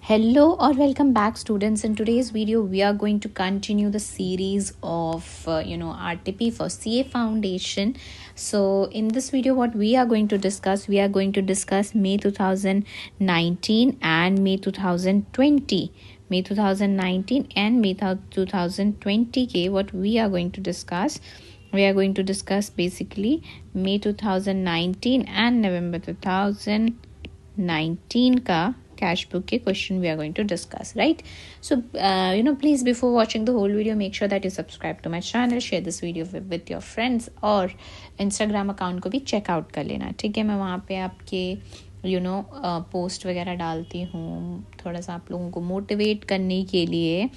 Hello or welcome back, students. In today's video we are going to continue the series of RTP for CA Foundation. So in this video what we are going to discuss, May 2019 and May 2020. May 2019 and May 2020 ke what we are going to discuss. We are going to discuss basically May 2019 and November 2019 ka cash book ke question we are going to discuss, right? So please, before watching the whole video, make sure that you subscribe to my channel, share this video with your friends और Instagram account को भी check out कर लेना, ठीक है? मैं वहाँ पे आपके पोस्ट वगैरह डालती हूँ थोड़ा सा आप लोगों को मोटिवेट करने के लिए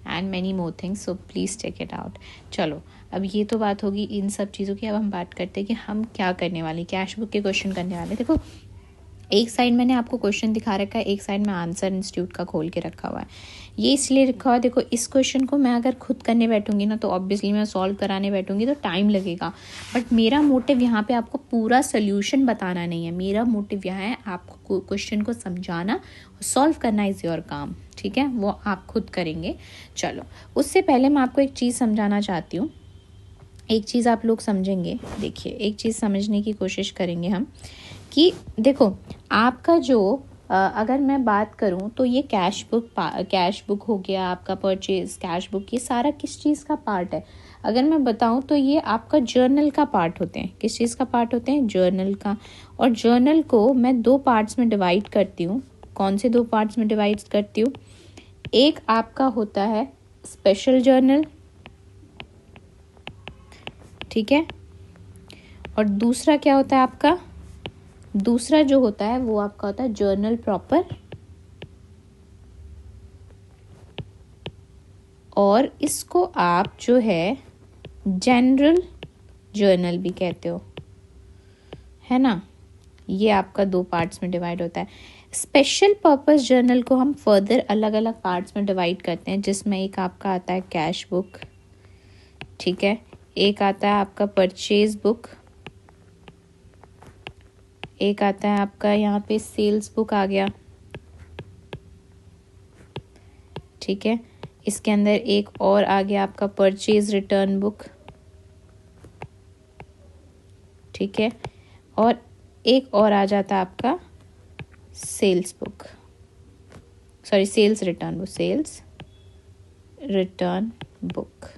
and many more things, so please check it out. चलो, अब ये तो बात होगी इन सब चीज़ों की. अब हम बात करते हैं कि हम क्या करने वाले, कैश बुक के क्वेश्चन करने वाले. देखो, एक साइड मैंने आपको क्वेश्चन दिखा रखा है, एक साइड में आंसर इंस्टीट्यूट का खोल के रखा हुआ है. ये इसलिए रखा हुआ है, देखो इस क्वेश्चन को मैं अगर खुद करने बैठूंगी ना तो ऑब्वियसली मैं सॉल्व कराने बैठूंगी तो टाइम लगेगा. बट मेरा मोटिव यहाँ पे आपको पूरा सोल्यूशन बताना नहीं है. मेरा मोटिव यहाँ है आपको क्वेश्चन को समझाना, सॉल्व करना इज़ योर काम, ठीक है? वो आप खुद करेंगे. चलो, उससे पहले मैं आपको एक चीज़ समझाना चाहती हूँ. एक चीज़ आप लोग समझेंगे. देखिए, एक चीज़ समझने की कोशिश करेंगे हम कि देखो आपका जो अगर मैं बात करूं तो ये कैश बुक हो गया, आपका परचेज कैश बुक, ये सारा किस चीज़ का पार्ट है? अगर मैं बताऊं तो ये आपका जर्नल का पार्ट होते हैं. किस चीज़ का पार्ट होते हैं? जर्नल का. और जर्नल को मैं दो पार्ट्स में डिवाइड करती हूँ. कौन से दो पार्ट्स में डिवाइड करती हूँ? एक आपका होता है स्पेशल जर्नल, ठीक है? और दूसरा क्या होता है आपका? दूसरा जो होता है वो आपका होता है जर्नल प्रॉपर, और इसको आप जो है जनरल जर्नल भी कहते हो, है ना? ये आपका दो पार्ट्स में डिवाइड होता है. स्पेशल पर्पस जर्नल को हम फर्दर अलग अलग पार्ट्स में डिवाइड करते हैं, जिसमें एक आपका आता है कैश बुक, ठीक है? एक आता है आपका परचेज बुक, एक आता है आपका यहाँ पे सेल्स बुक आ गया, ठीक है? इसके अंदर एक और आ गया आपका परचेज रिटर्न बुक, ठीक है? और एक और आ जाता है आपका सेल्स रिटर्न बुक,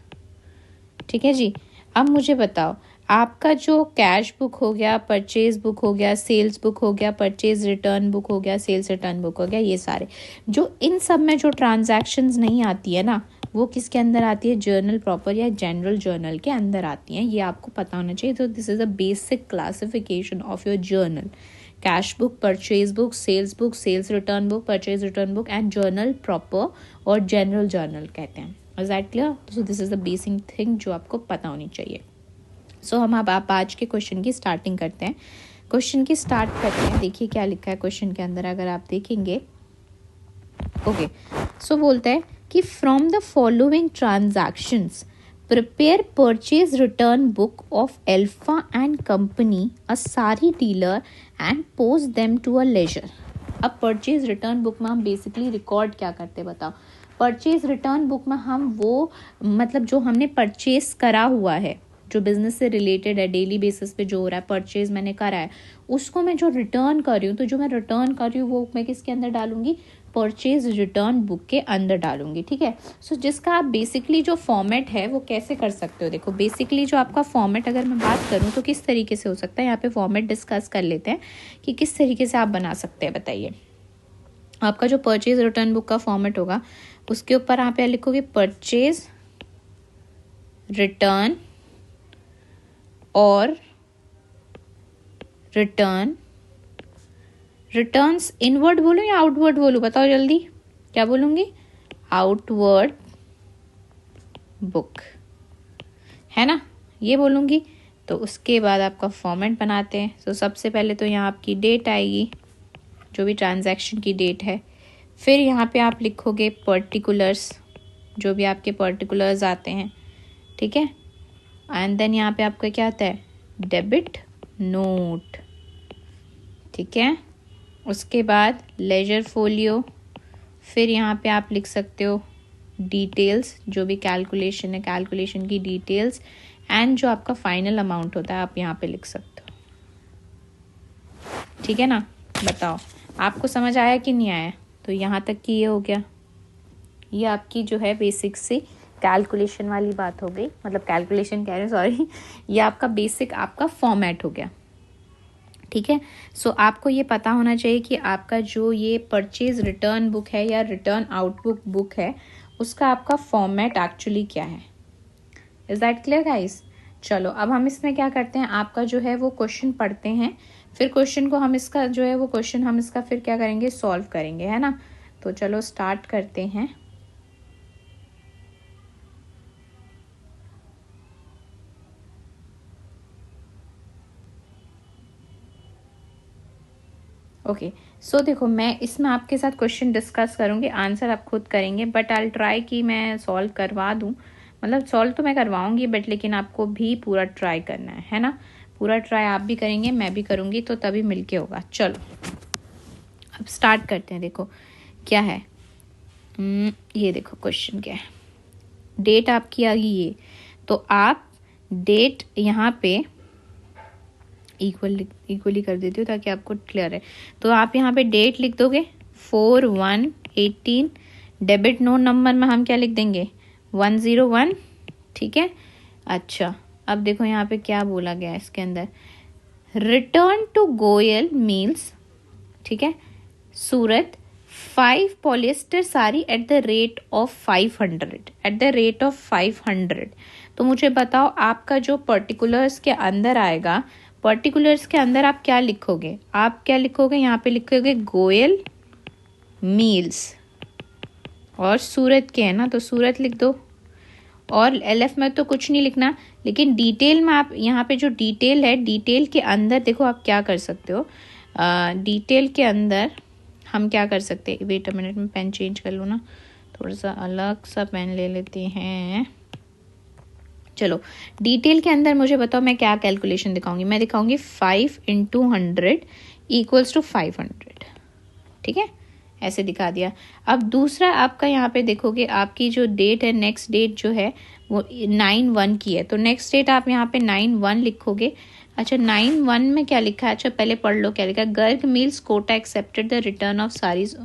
ठीक है जी? अब मुझे बताओ, आपका जो कैश बुक हो गया, परचेज बुक हो गया, सेल्स बुक हो गया, परचेज रिटर्न बुक हो गया, सेल्स रिटर्न बुक हो गया, ये सारे जो इन सब में जो ट्रांजैक्शंस नहीं आती है ना, वो किसके अंदर आती है? जर्नल प्रॉपर या जनरल जर्नल के अंदर आती हैं. ये आपको पता होना चाहिए. तो this is a basic classification of your journal. Cash book, purchase book, sales return book, purchase return book and journal proper और जनरल जर्नल कहते हैं. Is that clear? So this is the basic thing जो आपको पता होनी चाहिए. सो हम अब आप आज के क्वेश्चन की स्टार्टिंग करते हैं. देखिए क्या लिखा है क्वेश्चन के अंदर, अगर आप देखेंगे. ओके, सो बोलता है कि from the following transactions prepare purchase return book of Alpha and company, a sari dealer and post them to a ledger. अब परचेज रिटर्न बुक में हम बेसिकली रिकॉर्ड क्या करते हैं बताओ? परचेज रिटर्न बुक में हम वो मतलब जो हमने परचेज करा हुआ है, जो बिजनेस से रिलेटेड है, डेली बेसिस पे जो हो रहा है, परचेज मैंने करा है, उसको मैं जो रिटर्न कर रही हूँ, तो जो मैं रिटर्न कर रही हूँ वो मैं किसके अंदर डालूंगी? परचेज रिटर्न बुक के अंदर डालूंगी, ठीक है? सो जिसका आप बेसिकली जो फॉर्मेट है वो कैसे कर सकते हो? देखो, बेसिकली जो आपका फॉर्मेट अगर मैं बात करूँ तो किस तरीके से हो सकता है, यहाँ पे फॉर्मेट डिस्कस कर लेते हैं कि किस तरीके से आप बना सकते हैं. बताइए, आपका जो परचेज रिटर्न बुक का फॉर्मेट होगा उसके ऊपर आप यहाँ लिखोगे परचेज रिटर्न और रिटर्न्स इनवर्ड बोलो या आउटवर्ड बोलो? बताओ जल्दी, क्या बोलूंगी? आउटवर्ड बुक, है ना? ये बोलूंगी. तो उसके बाद आपका फॉर्मेट बनाते हैं. तो सबसे पहले तो यहाँ आपकी डेट आएगी, जो भी ट्रांजैक्शन की डेट है. फिर यहाँ पे आप लिखोगे पर्टिकुलर्स, जो भी आपके पर्टिकुलर्स आते हैं, ठीक है? एंड देन यहाँ पे आपका क्या आता है? डेबिट नोट, ठीक है? उसके बाद लेजर फोलियो, फिर यहाँ पे आप लिख सकते हो डिटेल्स, जो भी कैलकुलेशन है कैलकुलेशन की डिटेल्स, एंड जो आपका फाइनल अमाउंट होता है आप यहाँ पे लिख सकते हो। ठीक है ना, बताओ आपको समझ आया कि नहीं आया। तो यहाँ तक की ये हो गया, ये आपकी जो है बेसिक से कैलकुलेशन वाली बात हो गई, मतलब कैलकुलेशन कह रहे हैं सॉरी, ये आपका बेसिक आपका फॉर्मेट हो गया। ठीक है, सो आपको ये पता होना चाहिए कि आपका जो ये परचेज रिटर्न बुक है या रिटर्न आउटबुक बुक है उसका आपका फॉर्मेट एक्चुअली क्या है। Is that clear guys. चलो अब हम इसमें क्या करते हैं, आपका जो है वो क्वेश्चन पढ़ते हैं, फिर क्वेश्चन को हम इसका जो है वो क्वेश्चन हम इसका फिर क्या करेंगे, सॉल्व करेंगे, है ना। तो चलो स्टार्ट करते हैं। ओके सो देखो, मैं इसमें आपके साथ क्वेश्चन डिस्कस करूंगी, आंसर आप खुद करेंगे, बट आई ट्राई कि मैं सॉल्व करवा दूं, मतलब सॉल्व तो मैं करवाऊंगी बट लेकिन आपको भी पूरा ट्राई करना है ना। पूरा ट्राई आप भी करेंगे मैं भी करूंगी, तो तभी मिलके होगा। चलो अब स्टार्ट करते हैं। देखो क्या है, ये देखो क्वेश्चन क्या है, डेट आपकी आ गई ये, तो आप डेट यहाँ पे इक्वली कर देती हूँ ताकि आपको क्लियर है। तो आप यहाँ पे डेट लिख दोगे 4/1/18, डेबिट नोट नंबर में हम क्या लिख देंगे 101। ठीक है, अच्छा अब देखो यहाँ पे क्या बोला गया है इसके अंदर, रिटर्न टू गोयल मील्स, ठीक है, सूरत 5 polyester sari at the rate of 500, at the rate of 500। तो मुझे बताओ आपका जो पर्टिकुलर्स के अंदर आएगा, पर्टिकुलर्स के अंदर आप क्या लिखोगे, आप क्या लिखोगे, यहाँ पे लिखोगे गोयल मील्स, और सूरत के है ना तो सूरत लिख दो, और एलएफ में तो कुछ नहीं लिखना, लेकिन डिटेल में आप यहाँ पे जो डिटेल है, डिटेल के अंदर देखो आप क्या कर सकते हो, डिटेल के अंदर हम क्या कर सकते हैं, वेट अ मिनट में पेन चेंज कर लो ना, थोड़ा सा अलग सा पेन ले लेते हैं। चलो डिटेल के अंदर मुझे बताओ मैं क्या कैलकुलेशन दिखाऊंगी, मैं दिखाऊंगी 5 × 100 = 500। ठीक है, ऐसे दिखा दिया। अब दूसरा आपका यहाँ पे देखोगे आपकी जो डेट है, नेक्स्ट डेट जो है वो 9/1 की है, तो नेक्स्ट डेट आप यहाँ पे 9/1 लिखोगे। अच्छा 9/1 में क्या लिखा है, अच्छा पहले पढ़ लो क्या लिखा है, Garg Mills Kota accepted the return of saris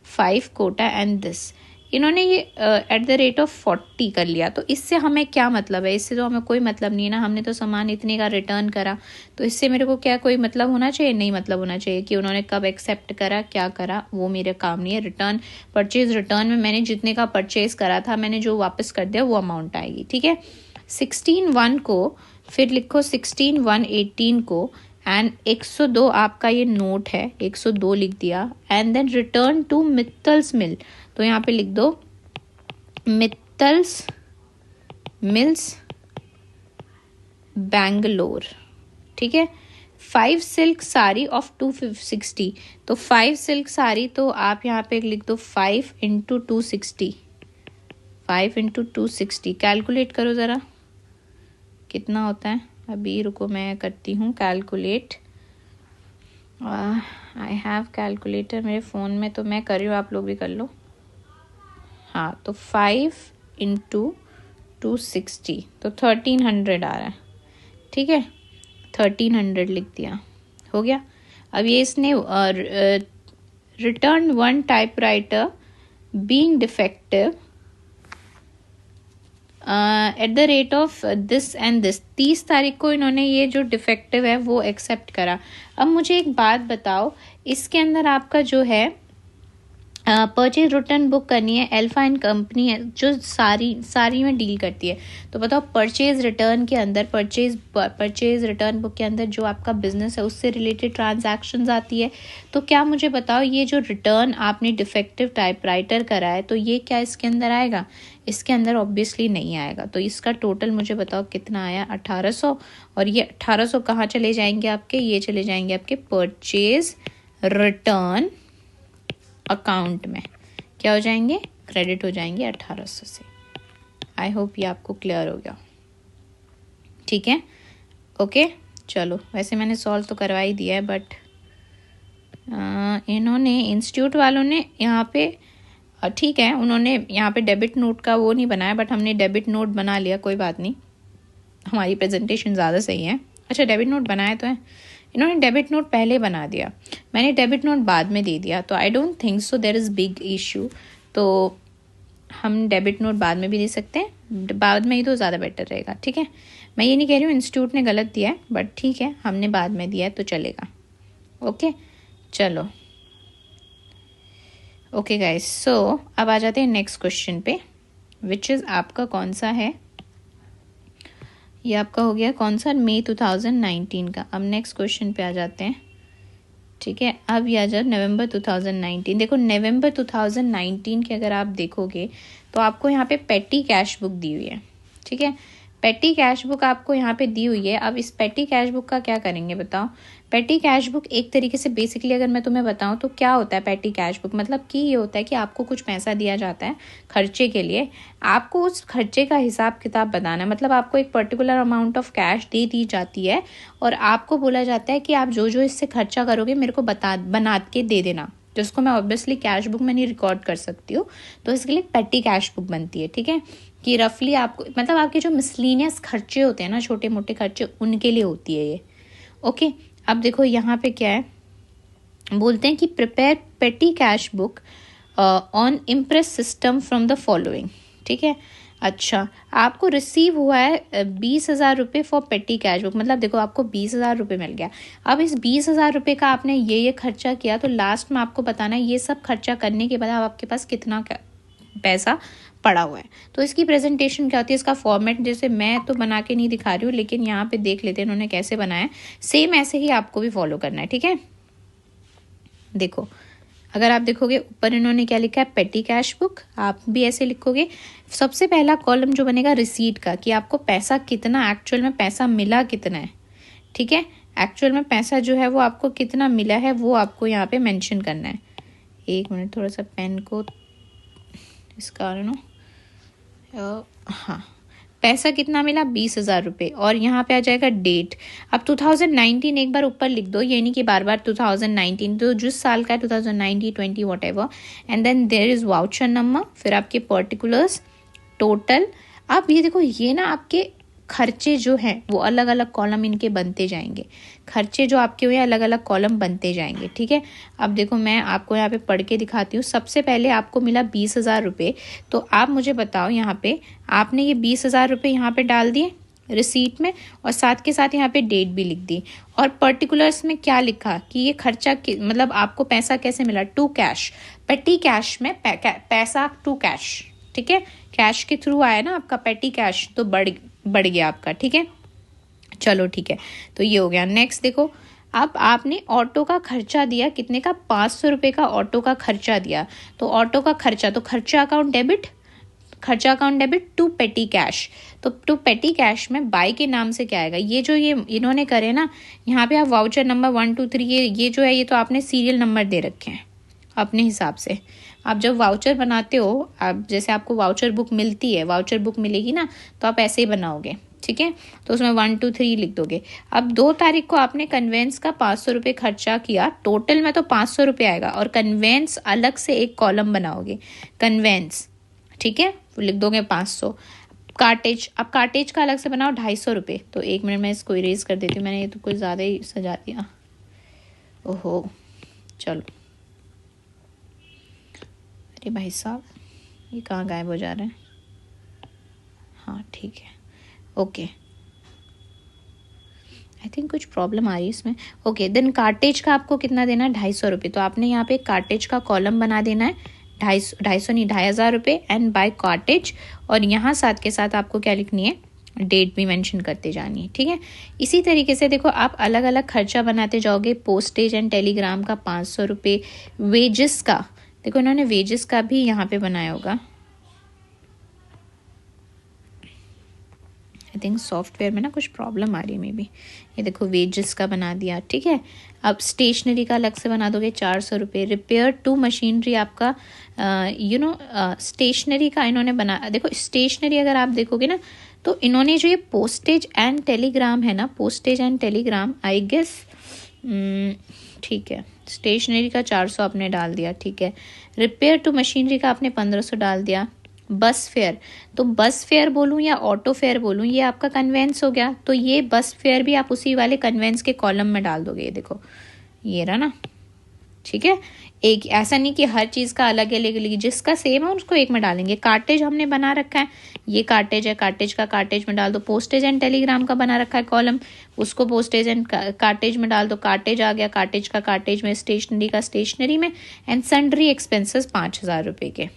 5 Kota and this, इन्होंने ये एट द रेट ऑफ 40 कर लिया। तो इससे हमें क्या मतलब है, इससे तो हमें कोई मतलब नहीं है ना, हमने तो सामान इतने का रिटर्न करा, तो इससे मेरे को क्या कोई मतलब होना चाहिए, नहीं मतलब होना चाहिए कि उन्होंने कब एक्सेप्ट करा क्या करा, वो मेरे काम नहीं है। रिटर्न परचेज रिटर्न में मैंने जितने का परचेज करा था मैंने जो वापस कर दिया वो अमाउंट आएगी। ठीक है, 16/1 को फिर लिखो 16/1/18 को, एंड 102 आपका ये नोट है, 102 लिख दिया, एंड देन रिटर्न टू मित्तल्स मिल, तो यहाँ पे लिख दो मित्तल्स मिल्स बैंगलोर। ठीक है, 5 सिल्क साड़ी ऑफ 260, तो 5 सिल्क साड़ी तो आप यहाँ पे लिख दो 5 × 260, 5 × 260, कैलकुलेट करो ज़रा कितना होता है, अभी रुको मैं करती हूँ कैलकुलेट, आई हैव कैलकुलेटर मेरे फ़ोन में, तो मैं कर रही हूँ, आप लोग भी कर लो। हाँ तो 5 × 260 तो 1300 आ रहा है। ठीक है, 1300 लिख दिया, हो गया। अब ये इसने return 1 typewriter being defective at the rate of this and this, 30 तारीख को इन्होंने ये जो डिफेक्टिव है वो एक्सेप्ट करा। अब मुझे एक बात बताओ, इसके अंदर आपका जो है परचेज रिटर्न बुक करनी है, अल्फा एंड कंपनी है जो सारी में डील करती है, तो बताओ परचेज रिटर्न के अंदर, परचेज रिटर्न बुक के अंदर जो आपका बिजनेस है उससे रिलेटेड ट्रांजैक्शंस आती है। तो क्या मुझे बताओ ये जो रिटर्न आपने डिफेक्टिव टाइपराइटर करा है तो ये क्या इसके अंदर आएगा, इसके अंदर ऑब्वियसली नहीं आएगा। तो इसका टोटल मुझे बताओ कितना आया, 1800, और ये 1800 कहाँ चले जाएंगे आपके, ये चले जाएंगे आपके परचेज रिटर्न अकाउंट में, क्या हो जाएंगे, क्रेडिट हो जाएंगे 1800 से। आई होप ये आपको क्लियर हो गया। ठीक है, ओके चलो, वैसे मैंने सॉल्व तो करवा ही दिया है, बट इन्होंने इंस्टीट्यूट वालों ने यहाँ पे ठीक है, उन्होंने यहाँ पे डेबिट नोट का वो नहीं बनाया, बट हमने डेबिट नोट बना लिया, कोई बात नहीं, हमारी प्रेजेंटेशन ज़्यादा सही है। अच्छा, डेबिट नोट बनाया तो है, इन्होंने डेबिट नोट पहले बना दिया, मैंने डेबिट नोट बाद में दे दिया, तो I don't think so there is big issue. तो हम डेबिट नोट बाद में भी दे सकते हैं, बाद में ही तो ज़्यादा बेटर रहेगा। ठीक है, मैं ये नहीं कह रही हूँ इंस्टीट्यूट ने गलत दिया है, बट ठीक है, हमने बाद में दिया है तो चलेगा। ओके, चलो, ओके गाइस, सो अब आ जाते हैं नेक्स्ट क्वेश्चन पे, विच इज़ आपका कौन सा है, ये आपका हो गया कौन सा, मई 2019 का। अब नेक्स्ट क्वेश्चन पे आ जाते हैं। ठीक है, अब ये आ जाओ नवंबर 2019। देखो नवंबर 2019 के अगर आप देखोगे तो आपको यहाँ पे पेटी कैश बुक दी हुई है। ठीक है, पेटी कैश बुक आपको यहाँ पे दी हुई है। अब इस पेटी कैश बुक का क्या करेंगे बताओ। पेटी कैश बुक एक तरीके से बेसिकली अगर मैं तुम्हें बताऊं तो क्या होता है पेटी कैश बुक, मतलब कि ये होता है कि आपको कुछ पैसा दिया जाता है खर्चे के लिए, आपको उस खर्चे का हिसाब किताब बताना है, मतलब आपको एक पर्टिकुलर अमाउंट ऑफ कैश दे दी जाती है और आपको बोला जाता है कि आप जो जो इससे खर्चा करोगे मेरे को बना के दे देना, जिसको मैं ऑब्वियसली कैश बुक में नहीं रिकॉर्ड कर सकती हूँ, तो इसके लिए पेटी कैश बुक बनती है। ठीक है, कि रफली आपको मतलब आपके जो मिसलीनियस खर्चे होते हैं ना, छोटे मोटे खर्चे, उनके लिए होती है ये। ओके, अब देखो यहाँ पे क्या है, बोलते हैं कि प्रिपेयर पेटी cash book on impress system from the following. ठीक है, अच्छा, आपको रिसीव हुआ है 20,000 रुपये फॉर पेटी कैश बुक, मतलब देखो आपको 20,000 रुपये मिल गया। अब इस 20,000 रुपये का आपने ये खर्चा किया, तो लास्ट में आपको बताना है ये सब खर्चा करने के बाद आपके पास कितना पैसा पड़ा हुआ है। तो इसकी प्रेजेंटेशन क्या होती है, इसका फॉर्मेट, जैसे मैं तो बना के नहीं दिखा रही हूँ, लेकिन यहाँ पे देख लेते हैं इन्होंने कैसे बनाया है, सेम ऐसे ही आपको भी फॉलो करना है। ठीक है, देखो अगर आप देखोगे ऊपर इन्होंने क्या लिखा है, पेटी कैश बुक, आप भी ऐसे लिखोगे। सबसे पहला कॉलम जो बनेगा रिसीट का, कि आपको पैसा कितना, एक्चुअल में पैसा मिला कितना है। ठीक है, एक्चुअल में पैसा जो है वो आपको कितना मिला है वो आपको यहाँ पे मेंशन करना है। एक मिनट, थोड़ा सा पेन को इस कारण हाँ, पैसा कितना मिला, 20,000 रुपये, और यहाँ पे आ जाएगा डेट। अब 2019 एक बार ऊपर लिख दो, ये नहीं कि बार बार 2019, तो जिस साल का है 2019, 20 whatever, and then there is voucher number, फिर आपके पर्टिकुलर्स, टोटल। अब ये देखो, ये ना आपके खर्चे जो हैं वो अलग अलग कॉलम इनके बनते जाएंगे, खर्चे जो आपके हुए अलग अलग कॉलम बनते जाएंगे। ठीक है, अब देखो मैं आपको यहाँ पे पढ़ के दिखाती हूँ। सबसे पहले आपको मिला 20,000 रुपये, तो आप मुझे बताओ यहाँ पे आपने ये 20,000 रुपये यहाँ पे डाल दिए रिसीट में, और साथ के साथ यहाँ पे डेट भी लिख दी, और पर्टिकुलर्स में क्या लिखा कि ये खर्चा मतलब आपको पैसा कैसे मिला, टू कैश, पेटी कैश में पैसा टू कैश। ठीक है, कैश के थ्रू आया ना आपका पेटी कैश, तो बढ़ गया आपका। ठीक है, चलो ठीक है, तो ये हो गया। नेक्स्ट देखो, अब आपने ऑटो का खर्चा दिया, कितने का, 500 रुपये का ऑटो का खर्चा दिया, तो ऑटो का खर्चा, तो खर्चा अकाउंट डेबिट, खर्चा account debit to petty cash, तो टू पेटी कैश में बाई के नाम से क्या आएगा, ये जो ये इन्होंने करे ना, यहाँ पे आप वाउचर नंबर 1 2 3, ये जो है ये तो आपने सीरियल नंबर दे रखे हैं अपने हिसाब से। आप जब वाउचर बनाते हो, आप जैसे आपको वाउचर बुक मिलती है, वाउचर बुक मिलेगी ना, तो आप ऐसे ही बनाओगे। ठीक है, तो उसमें 1 2 3 लिख दोगे। अब 2 तारीख को आपने कन्वेंस का 500 रुपये खर्चा किया, टोटल में तो 500 रुपये आएगा, और कन्वेंस अलग से एक कॉलम बनाओगे, कन्वेंस। ठीक है, वो लिख दोगे 500। कार्टेज, अब कार्टेज का अलग से बनाओ 250 रुपये, तो 1 मिनट में इसको इरेज कर देती हूँ, मैंने ये तो कुछ ज़्यादा ही सजा दिया, ओहो, चलो, अरे भाई साहब ये कहाँ गायब हो जा रहे हैं, हाँ ठीक है, ओके, आई थिंक कुछ प्रॉब्लम आ रही है इसमें। ओके, देन कार्टेज का आपको कितना देना है, 250 रुपये, तो आपने यहाँ पे कार्टेज का कॉलम बना देना है, 250 नहीं 2,500 रुपये एंड बाय कार्टेज, और यहाँ साथ के साथ आपको क्या लिखनी है, डेट भी मेंशन करते जानी है। ठीक है, इसी तरीके से देखो आप अलग अलग खर्चा बनाते जाओगे। पोस्टेज एंड टेलीग्राम का 500 रुपये, वेजेस का, देखो इन्होंने वेजेस का भी यहाँ पे बनाया होगा, आई थिंक सॉफ्टवेयर में ना कुछ प्रॉब्लम आ रही है मे बी, ये देखो वेजेस का बना दिया। ठीक है, अब स्टेशनरी का अलग से बना दोगे 400 रुपये। रिपेयर टू मशीनरी आपका स्टेशनरी का इन्होंने बना, देखो स्टेशनरी अगर आप देखोगे ना, तो इन्होंने जो ये पोस्टेज एंड टेलीग्राम है ना, postage and telegram I guess, ठीक है, स्टेशनरी का 400 आपने डाल दिया, ठीक है। रिपेयर टू मशीनरी का आपने 1500 डाल दिया। बस फेयर, तो बस फेयर बोलूँ या ऑटो फेयर बोलूँ, ये आपका कन्वेंस हो गया, तो ये बस फेयर भी आप उसी वाले कन्वेंस के कॉलम में डाल दोगे। ये देखो, ये रहा ना, ठीक है। एक ऐसा नहीं कि हर चीज़ का अलग अलग, जिसका सेम है उसको एक में डालेंगे। कार्टेज हमने बना रखा है, ये कार्टेज है, कार्टेज का कार्टेज में डाल दो। पोस्टेज एंड टेलीग्राम का बना रखा है कॉलम, उसको पोस्टेज एंड कार्टेज में डाल दो। कार्टेज आ गया, कार्टेज का कार्टेज में, स्टेशनरी का स्टेशनरी में, एंड सन्ड्री एक्सपेंसेस 5000 रुपये के,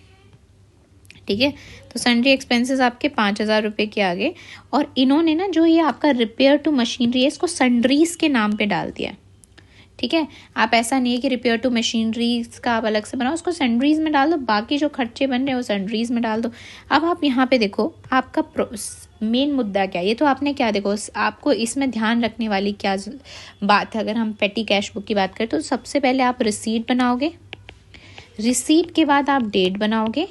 ठीक है। तो सन्ड्री एक्सपेंसेस आपके 5000 रुपये के आ गए। और इन्होंने ना जो ये आपका रिपेयर टू मशीनरी है, इसको सन्ड्रीज के नाम पे डाल दिया, ठीक है। आप ऐसा नहीं है कि रिपेयर टू मशीनरीज का आप अलग से बनाओ, उसको सन्ड्रीज में डाल दो, बाकी जो खर्चे बन रहे हैं वो सन्ड्रीज में डाल दो। अब आप यहाँ पे देखो आपका मेन मुद्दा क्या है, ये तो आपने क्या, देखो आपको इसमें ध्यान रखने वाली क्या बात है। अगर हम पेटी कैश बुक की बात करें तो सबसे पहले आप रिसीट बनाओगे, रिसीट के बाद आप डेट बनाओगे,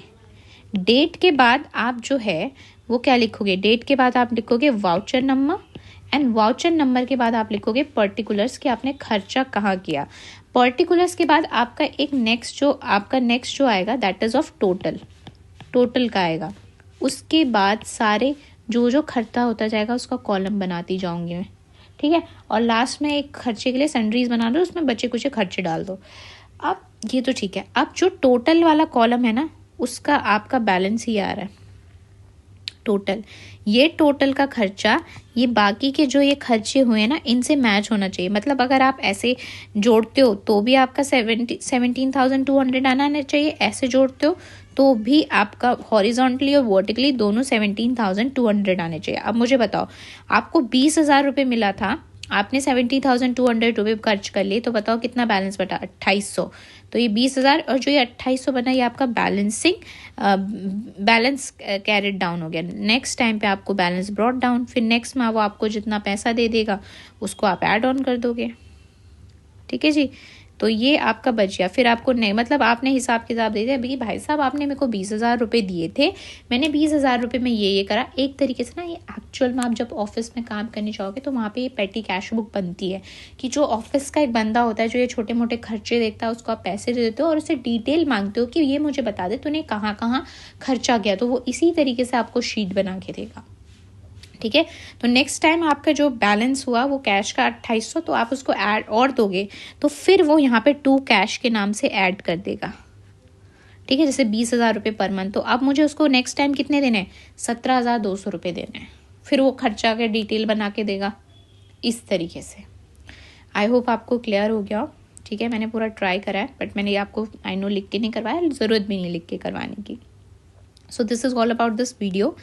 डेट के बाद आप जो है वो क्या लिखोगे, डेट के बाद आप लिखोगे voucher number, and voucher number के बाद आप लिखोगे पर्टिकुलर्स कि आपने खर्चा कहाँ किया। पर्टिकुलर्स के बाद आपका एक नेक्स्ट जो आएगा दैट इज ऑफ टोटल का आएगा। उसके बाद सारे जो खर्चा होता जाएगा उसका कॉलम बनाती जाऊंगी मैं, ठीक है। और लास्ट में एक खर्चे के लिए सन्ड्रीज बना दो, उसमें बचे कुछ खर्चे डाल दो। अब ये तो ठीक है, अब जो टोटल वाला कॉलम है ना, उसका आपका बैलेंस ही आ रहा है टोटल। ये टोटल का खर्चा, ये बाकी के जो ये खर्चे हुए ना, इनसे मैच होना चाहिए। मतलब अगर आप ऐसे जोड़ते हो तो भी आपका 17,200 आना चाहिए, ऐसे जोड़ते हो तो भी आपका हॉरिजॉन्टली और वर्टिकली दोनों 17,200 आने चाहिए। अब मुझे बताओ, आपको 20,000 रुपये मिला था, आपने 70,200 रुपये खर्च कर लिए, तो बताओ कितना बैलेंस बटा, 2800। तो ये 20,000 और जो ये 2800 बना, ये आपका बैलेंस कैरिड डाउन हो गया। नेक्स्ट टाइम पे आपको बैलेंस ब्रॉट डाउन, फिर नेक्स्ट में वो आपको जितना पैसा दे देगा उसको आप ऐड ऑन कर दोगे, ठीक है जी। तो ये आपका बच गया। फिर आपको नहीं, मतलब आपने हिसाब किताब दे दिया, भाई भाई साहब आपने मेरे को 20,000 रुपये दिए थे, मैंने 20,000 रुपये में ये करा। एक तरीके से ना ये एक्चुअल में आप जब ऑफिस में काम करने जाओगे तो वहाँ पे ये पेटी कैश बुक बनती है कि जो ऑफिस का एक बंदा होता है जो ये छोटे मोटे खर्चे देखता है, उसको आप पैसे दे देते हो और उससे डिटेल मांगते हो कि ये मुझे बता दे तूने कहाँ कहाँ खर्चा गया, तो वो इसी तरीके से आपको शीट बना के देगा, ठीक है। तो नेक्स्ट टाइम आपका जो बैलेंस हुआ वो कैश का 2800, तो आप उसको ऐड और दोगे तो फिर वो यहाँ पे टू कैश के नाम से ऐड कर देगा, ठीक है। जैसे 20,000 रुपये पर मंथ, तो अब मुझे उसको नेक्स्ट टाइम कितने देने हैं, 17,200 रुपये देने हैं। फिर वो खर्चा के डिटेल बना के देगा इस तरीके से। आई होप आपको क्लियर हो गया, ठीक है। मैंने पूरा ट्राई करा है, बट मैंने आपको आई नो लिख के नहीं करवाया, ज़रूरत भी नहीं लिख के करवाने की। So this is all about this video.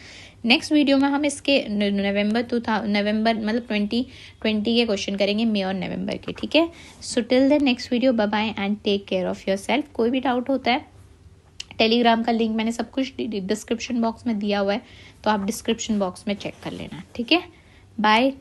Next video में हम इसके नवंबर मतलब 2020 के क्वेश्चन करेंगे, मई और नवंबर के, ठीक है। So till the next video, bye bye and take care of yourself. कोई भी डाउट होता है, टेलीग्राम का लिंक मैंने सब कुछ डिस्क्रिप्शन बॉक्स में दिया हुआ है, तो आप डिस्क्रिप्शन बॉक्स में चेक कर लेना, ठीक है। बाय।